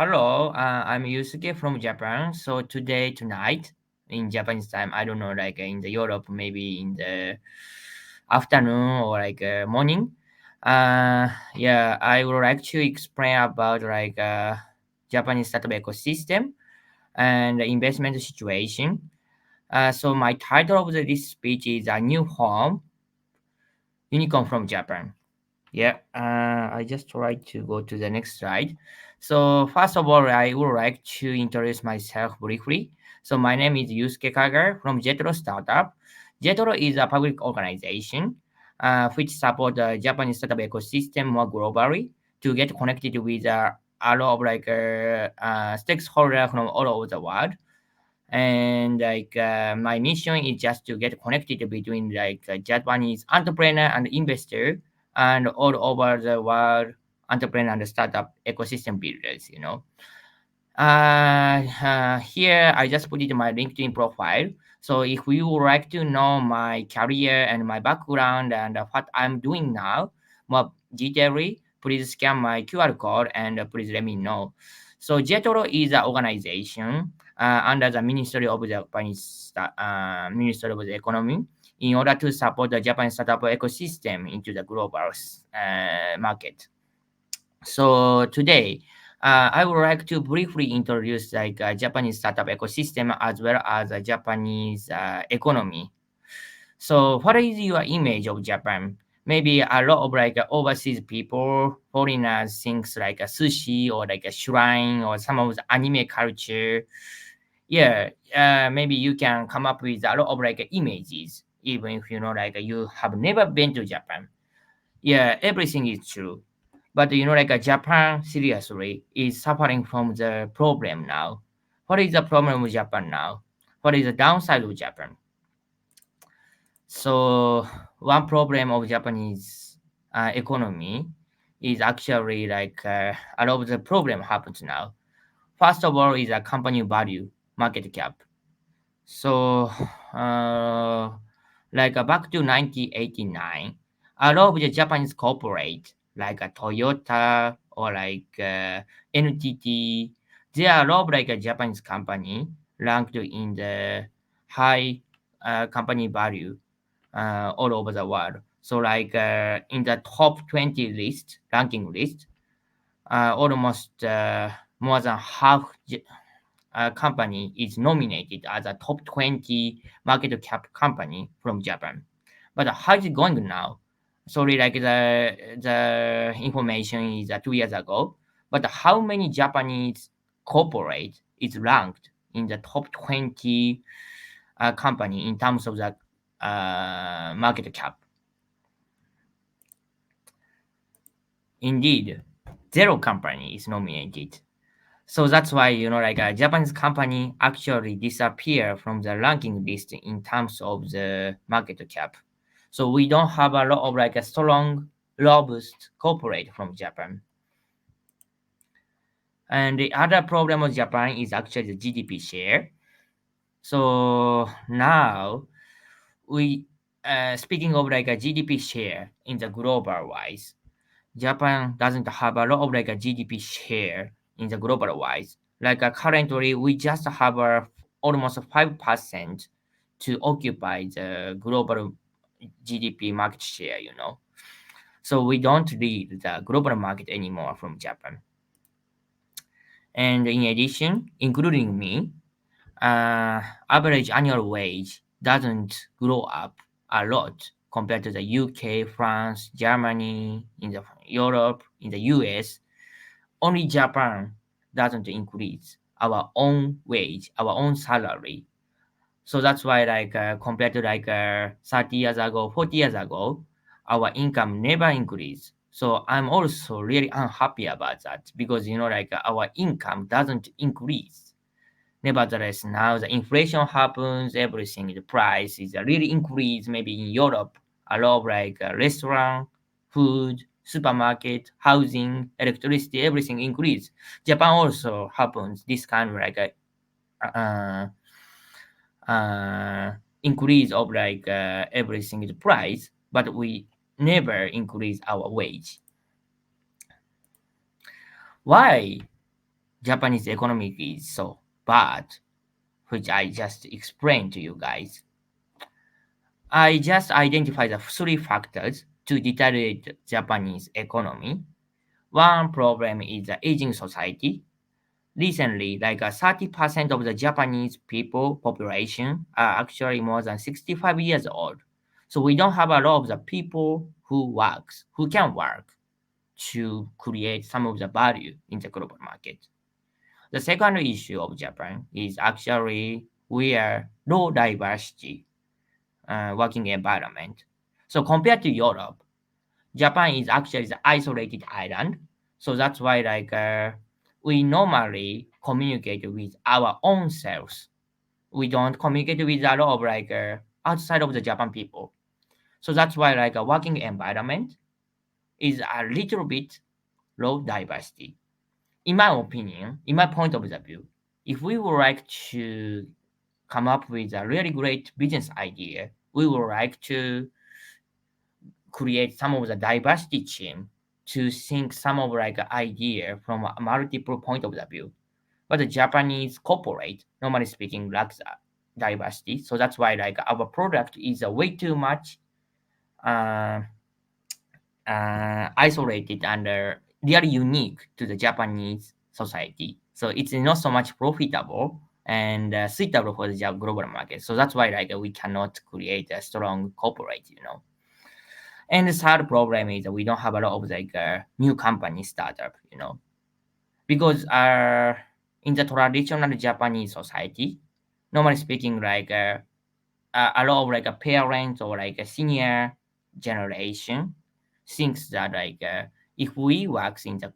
Hello, I'm Yusuke from Japan. So tonight, in Japanese time, I don't know, like in the Europe, maybe in the afternoon or morning. Yeah, I would like to explain about Japanese startup ecosystem and the investment situation. So my title of this speech is a new home, unicorn from Japan. Yeah, I just try to go to the next slide. So first of all, I would like to introduce myself briefly. So my name is Yusuke Kaga from Jetro Startup. Jetro is a public organization which support the Japanese startup ecosystem more globally to get connected with a lot of stakeholders from all over the world. And my mission is just to get connected between Japanese entrepreneur and investor and all over the world entrepreneur and startup ecosystem builders. Here I just put it in my LinkedIn profile. So if you would like to know my career and my background and what I'm doing now more detailedly, please scan my QR code and please let me know. So JETRO is an organization under the Ministry of the Ministry of the Economy in order to support the Japanese startup ecosystem into the global market. So today, I would like to briefly introduce Japanese startup ecosystem as well as a Japanese economy. So, what is your image of Japan? Maybe a lot of overseas people, foreigners, things like a sushi or like a shrine or some of the anime culture. Yeah, maybe you can come up with a lot of images, even if you know you have never been to Japan. Yeah, everything is true. But Japan seriously is suffering from the problem now. What is the problem with Japan now? What is the downside of Japan? So one problem of Japanese economy is actually a lot of the problem happens now. First of all is a company value, market cap. So back to 1989, a lot of the Japanese corporate like a Toyota or NTT, they are a lot of a Japanese company ranked in the high company value all over the world. So in the top 20 list, ranking list, almost more than half company is nominated as a top 20 market cap company from Japan. But how is it going now? Sorry, the information is 2 years ago. But how many Japanese corporate is ranked in the top 20 company in terms of the market cap? Indeed, zero company is nominated. So that's why a Japanese company actually disappear from the ranking list in terms of the market cap. So we don't have a lot of a strong, robust corporate from Japan. And the other problem of Japan is actually the GDP share. So now we speaking of a GDP share in the global wise, Japan doesn't have a lot of a GDP share in the global wise. Currently, we just have almost 5% to occupy the global GDP market share. So we don't lead the global market anymore from Japan. And in addition, including me, average annual wage doesn't grow up a lot compared to the UK, France, Germany, in the Europe, in the US. Only Japan doesn't increase our own wage, our own salary. So that's why, compared to 30 years ago, 40 years ago, our income never increased. So I'm also really unhappy about that because our income doesn't increase. Nevertheless, now the inflation happens, everything, the price is really increased. Maybe in Europe, a lot of restaurant, food, supermarket, housing, electricity, everything increase. Japan also happens this kind of uh, increase of everything is price, but we never increase our wage. Why? Japanese economy is so bad, which I just explained to you guys. I just identified the three factors to deteriorate Japanese economy. One problem is the aging society. Recently, 30% of the Japanese people population are actually more than 65 years old. So we don't have a lot of the people who can work to create some of the value in the global market. The second issue of Japan is actually we are low diversity working environment. So compared to Europe, Japan is actually the isolated island. So that's why we normally communicate with our own selves. We don't communicate with a lot of outside of the Japan people. So that's why a working environment is a little bit low diversity. In my opinion, in my point of the view, if we would like to come up with a really great business idea, we would like to create some of the diversity team to think some of idea from a multiple point of the view. But the Japanese corporate, normally speaking, lacks diversity. So that's why our product is way too much uh, isolated and really unique to the Japanese society. So it's not so much profitable and suitable for the global market. So that's why we cannot create a strong corporate. And the third problem is that we don't have a lot of new company startup, because in the traditional Japanese society, normally speaking, a lot of parents or a senior generation thinks that if we work in the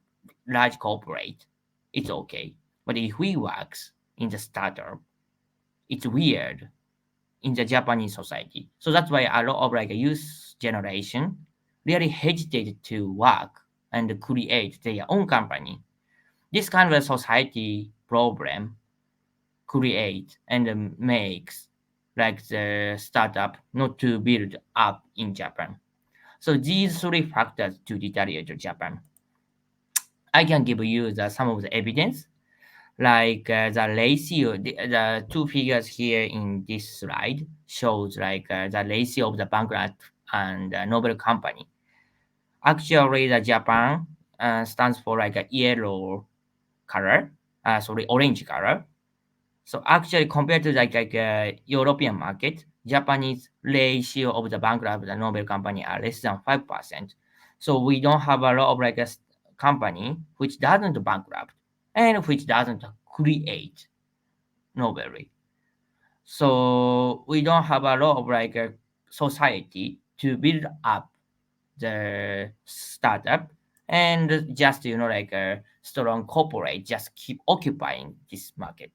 large corporate, it's okay. But if we work in the startup, it's weird in the Japanese society. So that's why a lot of youth generation really hesitate to work and create their own company. This kind of society problem create and makes the startup not to build up in Japan. So these three factors to deteriorate Japan. I can give you some of the evidence, the ratio. The two figures here in this slide shows the ratio of the bankrupt and Nobel company. Actually, the Japan stands for a yellow color, orange color. So actually, compared to European market, Japanese ratio of the bankrupt and Nobel company are less than 5%. So we don't have a lot of company which doesn't bankrupt and which doesn't create Nobel. So we don't have a lot of society to build up the startup and just a strong corporate just keep occupying this market.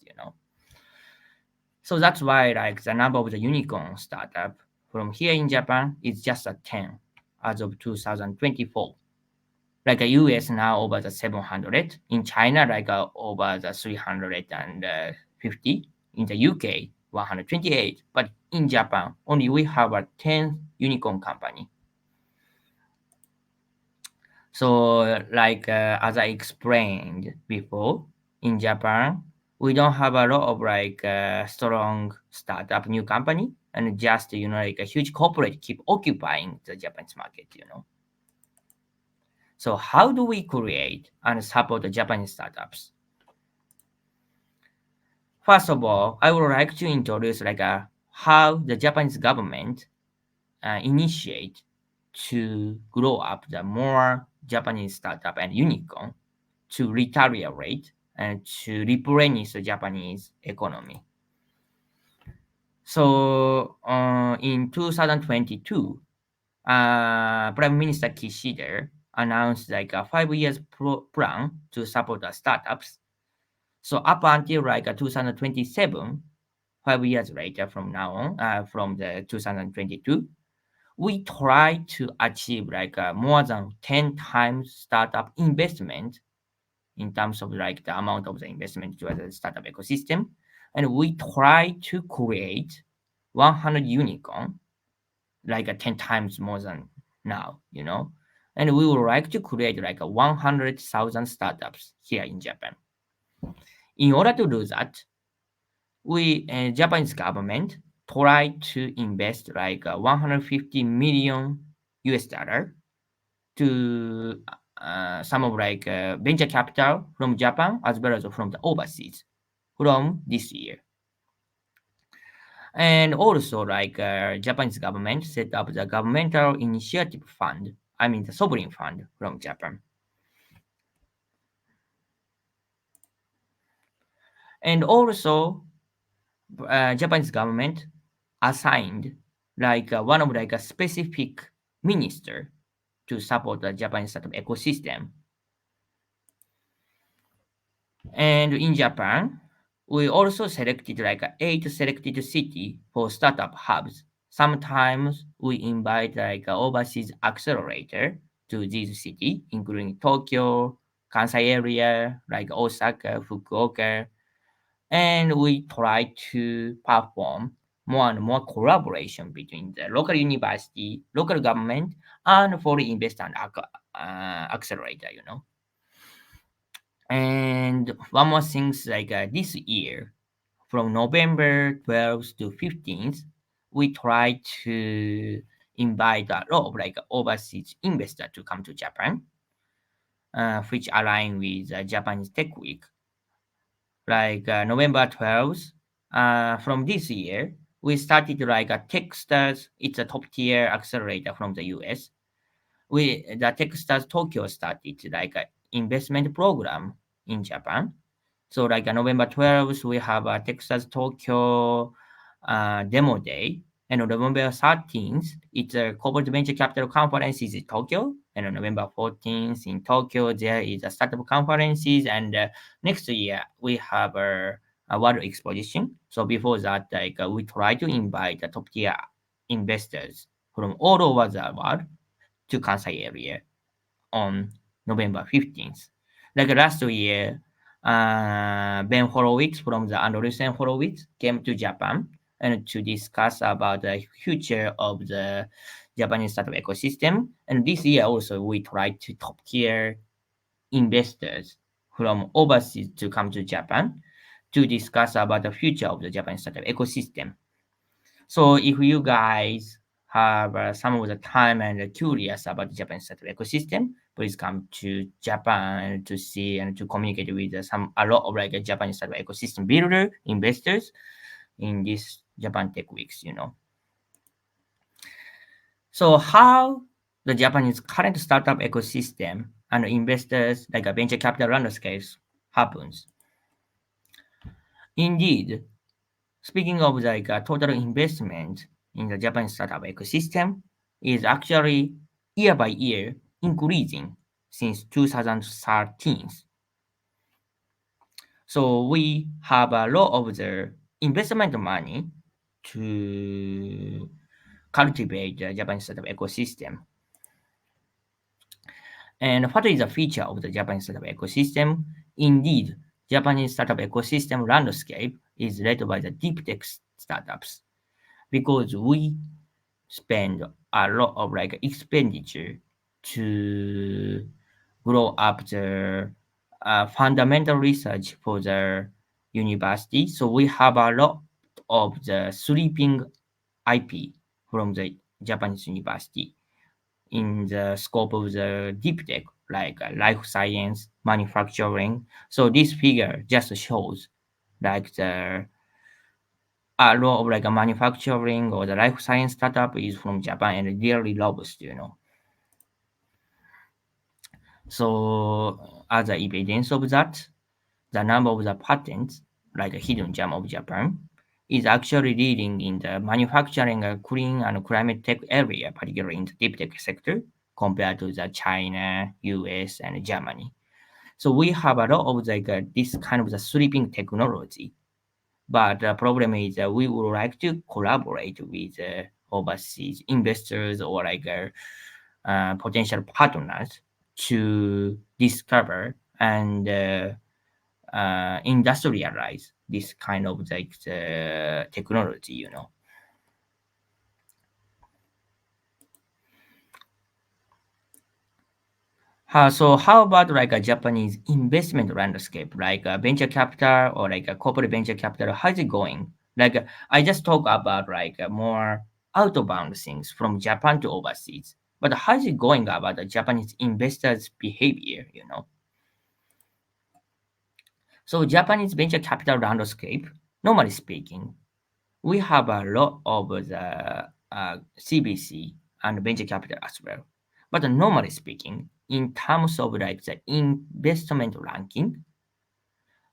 So that's why the number of the unicorn startup from here in Japan is just a 10 as of 2024. Like a US now over the 700, in China over the 350, in the UK 128, but in Japan only we have a 10 unicorn company. So as I explained before, in Japan we don't have a lot of strong startup new company and just a huge corporate keep occupying the Japanese market. So how do we create and support the Japanese startups? First of all, I would like to introduce how the Japanese government initiate to grow up the more Japanese startup and unicorn to retaliate and to replenish the Japanese economy. So in 2022, Prime Minister Kishida announced a 5 years plan to support the startups. So up until 2027, 5 years later from now on, from the 2022, we try to achieve more than 10 times startup investment in terms of the amount of the investment to the startup ecosystem, and we try to create 100 unicorn, 10 times more than now. And we would like to create 100,000 startups here in Japan. In order to do that, we Japanese government try to invest like 150 million US dollar to some of like venture capital from Japan as well as from the overseas from this year. And also like Japanese government set up the governmental initiative fund, I mean the sovereign fund from Japan. And also Japanese government assigned like one of like a specific minister to support the Japanese startup ecosystem. And in Japan, we also selected like eight selected city for startup hubs. Sometimes we invite like a overseas accelerator to these city, including Tokyo, Kansai area, like Osaka, Fukuoka, and we try to perform more and more collaboration between the local university, local government, and foreign investor and accelerator, you know. And one more thing's like this year, from November 12th to 15th, we try to invite a lot of like overseas investor to come to Japan, which align with Japanese Tech Week. Like November 12th, from this year, we started like a Techstars. It's a top tier accelerator from the US. The Techstars Tokyo started like an investment program in Japan. So like November 12th, we have a Texas Tokyo demo day. And on November 13th, it's a corporate venture capital conference is in Tokyo. And on November 14th in Tokyo, there is a startup conferences. And next year, we have a world exposition. So before that, like we try to invite the top tier investors from all over the world to Kansai area on November 15th. Like last year, Ben Horowitz from the Andreessen Horowitz came to Japan and to discuss about the future of the Japanese startup ecosystem. And this year also we try to top tier investors from overseas to come to Japan to discuss about the future of the Japanese startup ecosystem. So if you guys have some of the time and curious about the Japanese startup ecosystem, please come to Japan to see and to communicate with a lot of like a Japanese startup ecosystem builder investors in this Japan Tech Weeks, you know. So how the Japanese current startup ecosystem and investors like a venture capital landscapes happens. Indeed, speaking of like total investment in the Japanese startup ecosystem is actually year by year increasing since 2013. So we have a lot of the investment money to cultivate the Japanese startup ecosystem. And what is the feature of the Japanese startup ecosystem? Indeed, Japanese startup ecosystem landscape is led by the deep tech startups because we spend a lot of like expenditure to grow up the fundamental research for the university. So we have a lot of the sleeping IP from the Japanese university in the scope of the deep tech, like life science, manufacturing. So this figure just shows like the a lot of like a manufacturing or the life science startup is from Japan and really robust, you know. So as a evidence of that, the number of the patents, like a hidden gem of Japan, is actually leading in the manufacturing, clean and climate tech area, particularly in the deep tech sector, compared to the China, US, and Germany. So we have a lot of like this kind of the sleeping technology. But the problem is that we would like to collaborate with overseas investors or like potential partners to discover and industrialize this kind of like technology, you know. So how about like a Japanese investment landscape, like venture capital or like a corporate venture capital? How's it going? Like I just talk about like more outbound things from Japan to overseas. But how's it going about the Japanese investors' behavior? So Japanese venture capital landscape, normally speaking, we have a lot of the CBC and venture capital as well. But normally speaking, in terms of like the investment ranking,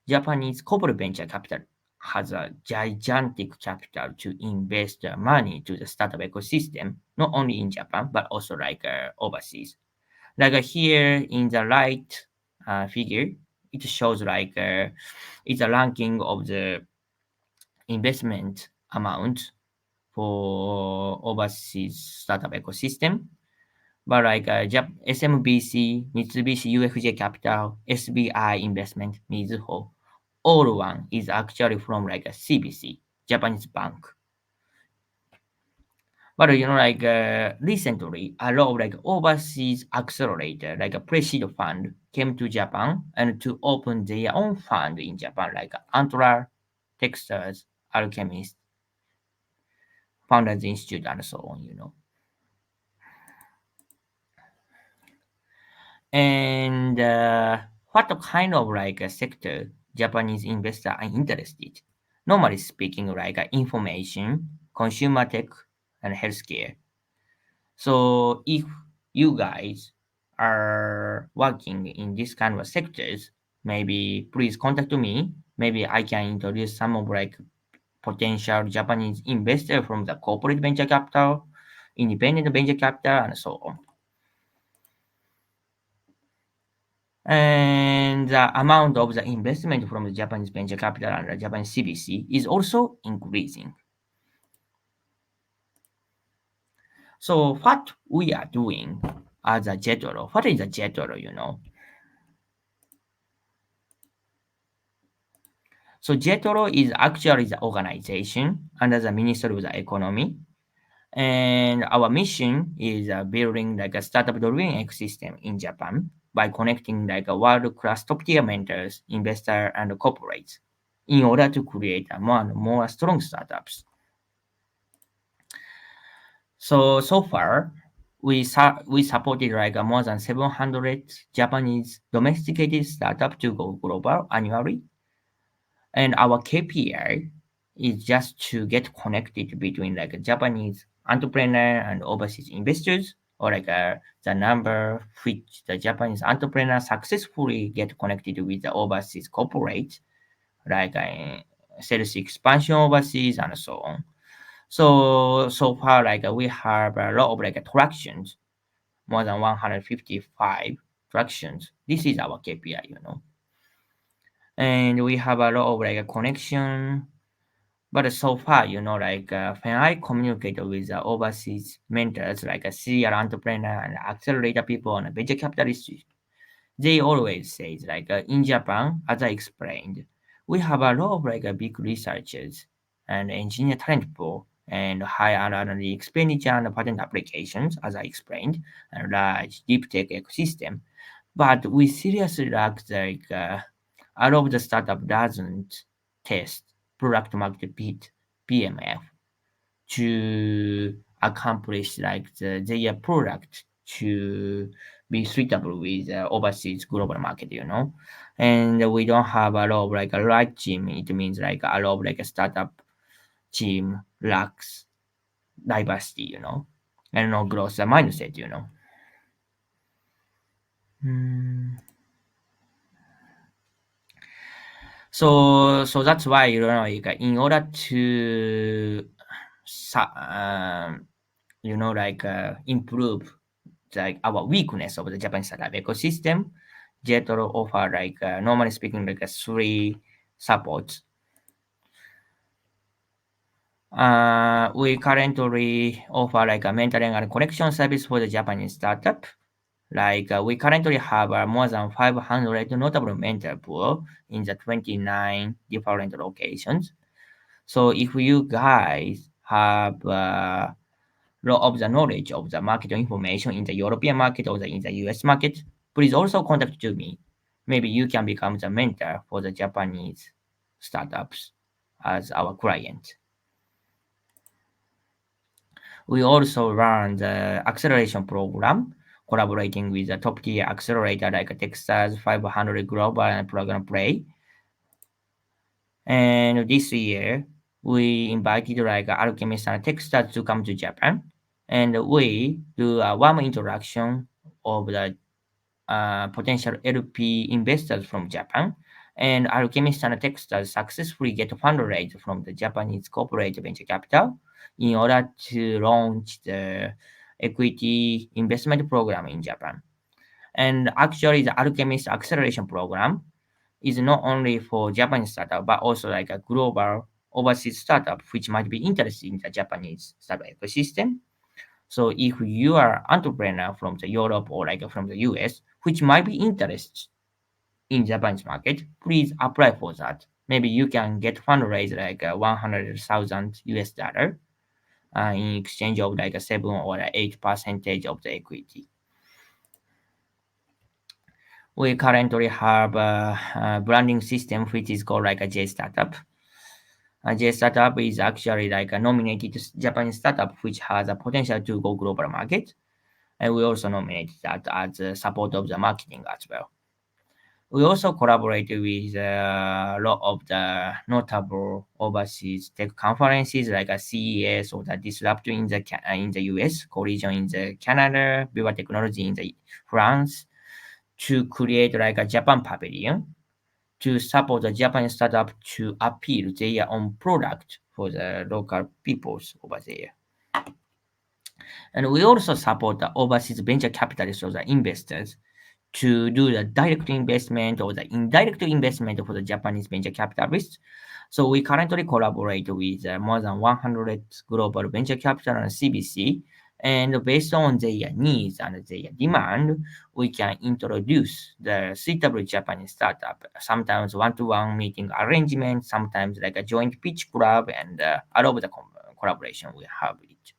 Japanese corporate venture capital has a gigantic capital to invest money to the startup ecosystem, not only in Japan but also like overseas. Like here in the right figure, it shows like it's a ranking of the investment amount for overseas startup ecosystem. But like SMBC, Mitsubishi UFJ Capital, SBI Investment, Mizuho, all one is actually from like a CBC, Japanese bank. But like recently, a lot of like overseas accelerator, like a pre-seed fund, came to Japan and to open their own fund in Japan, like Antler, Texas, Alchemist, Founders Institute, and so on. And what kind of like a sector Japanese investors are interested? Normally speaking, like information, consumer tech, and healthcare. So if you guys are working in this kind of sectors, maybe please contact me. Maybe I can introduce some of like potential Japanese investor from the corporate venture capital, independent venture capital, and so on. And the amount of the investment from the Japanese venture capital and the Japanese CBC is also increasing. So what we are doing as a JETRO, what is a JETRO? So JETRO is actually the organization under the Ministry of the Economy. And our mission is building like a startup driven ecosystem in Japan by connecting like a world class top tier mentors, investors, and corporates in order to create a more and more strong startups. So far, we supported like more than 700 Japanese domesticated startup to go global annually, and our KPI is just to get connected between like a Japanese entrepreneur and overseas investors, or like the number which the Japanese entrepreneur successfully get connected with the overseas corporate, like sales expansion overseas and so on. So far, like we have a lot of like attractions, more than 155 attractions. This is our KPI. And we have a lot of like a connection. But so far, like when I communicate with overseas mentors, like a serial entrepreneur and accelerator people and venture capitalists, they always say like in Japan, as I explained, we have a lot of like big researchers and engineer talent pool and high R&D expenditure and patent applications, as I explained, and large deep tech ecosystem. But we seriously lack like a lot of the startup doesn't test product market fit PMF to accomplish like their product to be suitable with overseas global market. And we don't have a lot of like a right team. It means like a lot of like a startup team lacks diversity, and no growth mindset. Hmm. So that's why like in order to like improve like our weakness of the Japanese startup ecosystem, JETRO offer like normally speaking like three supports. We currently offer like a mentoring and connection service for the Japanese startup. Like we currently have more than 500 notable mentor pool in the 29 different locations. So if you guys have lot of the knowledge of the market information in the European market or in the US market, please also contact to me. Maybe you can become the mentor for the Japanese startups as our client. We also run the acceleration program, collaborating with a top tier accelerator like Texas 500 Global and Program Play. And this year, we invited like Alchemist and Texas to come to Japan, and we do a warm introduction of the potential LP investors from Japan. And Alchemist and Texas successfully get fundraised from the Japanese corporate venture capital in order to launch the equity investment program in Japan. And actually, the Alchemist Acceleration Program is not only for Japanese startup but also like a global overseas startup which might be interested in the Japanese startup ecosystem. So if you are entrepreneur from the Europe or like from the US which might be interested in Japanese market, please apply for that. Maybe you can get fundraise like 100,000 US dollar in exchange of like a 7 or 8 percentage of the equity. We currently have a branding system which is called like a J startup. A J startup is actually like a nominated Japanese startup which has a potential to go global market, and we also nominate that as a support of the marketing as well. We also collaborate with a lot of the notable overseas tech conferences like a CES or the Disrupt in the US, Collision in the Canada, Viva Technology in the France, to create like a Japan pavilion to support the Japanese startup to appeal their own product for the local peoples over there. And we also support the overseas venture capitalists or the investors to do the direct investment or the indirect investment for the Japanese venture capitalists. So we currently collaborate with more than 100 global venture capital and CVC, and based on their needs and their demand, we can introduce the suitable Japanese startup. Sometimes one-to-one meeting arrangement, sometimes like a joint pitch club, and all of the collaboration we have it.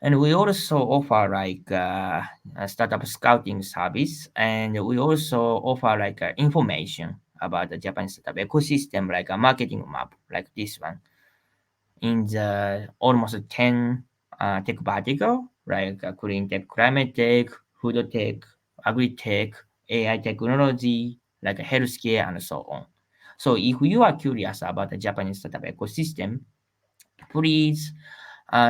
And we also offer like a startup scouting service, and we also offer like information about the Japanese startup ecosystem, like a marketing map, like this one, in the almost 10 tech vertical, like clean tech, climate tech, food tech, agri tech, AI technology, like healthcare, and so on. So if you are curious about the Japanese startup ecosystem, please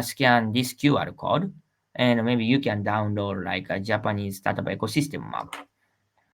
scan this QR code, and maybe you can download like a Japanese startup ecosystem map.